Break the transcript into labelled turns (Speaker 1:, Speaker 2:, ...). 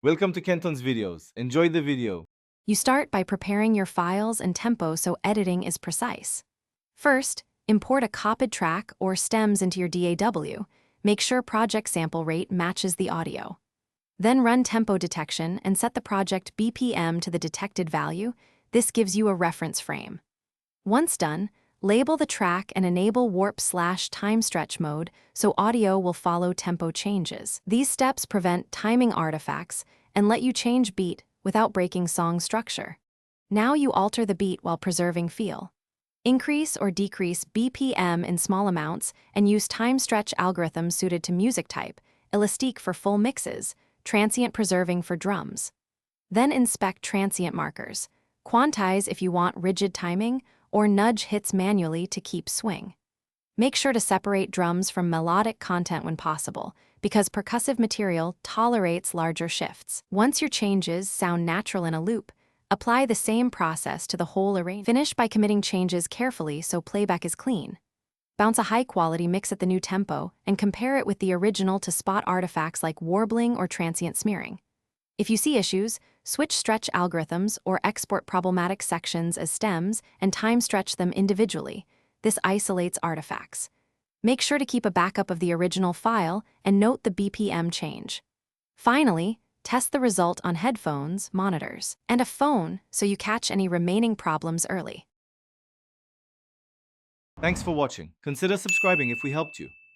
Speaker 1: Welcome to Kenton's videos. Enjoy the video.
Speaker 2: You start by preparing your files and tempo so editing is precise. First, import a copied track or stems into your DAW. Make sure project sample rate matches the audio. Then run tempo detection and set the project BPM to the detected value. This gives you a reference frame. Once done, label the track and enable warp/time stretch mode so audio will follow tempo changes. These steps prevent timing artifacts and let you change beat without breaking song structure. Now you alter the beat while preserving feel. Increase or decrease BPM in small amounts and use time stretch algorithms suited to music type, elastique for full mixes, transient preserving for drums. Then inspect transient markers. Quantize if you want rigid timing, or nudge hits manually to keep swing. Make sure to separate drums from melodic content when possible, because percussive material tolerates larger shifts. Once your changes sound natural in a loop, apply the same process to the whole arrangement. Finish by committing changes carefully so playback is clean. Bounce a high-quality mix at the new tempo and compare it with the original to spot artifacts like warbling or transient smearing. If you see issues, switch stretch algorithms or export problematic sections as stems and time stretch them individually. This isolates artifacts. Make sure to keep a backup of the original file and note the BPM change. Finally, test the result on headphones, monitors, and a phone so you catch any remaining problems early.
Speaker 1: Thanks for watching. Consider subscribing if we helped you.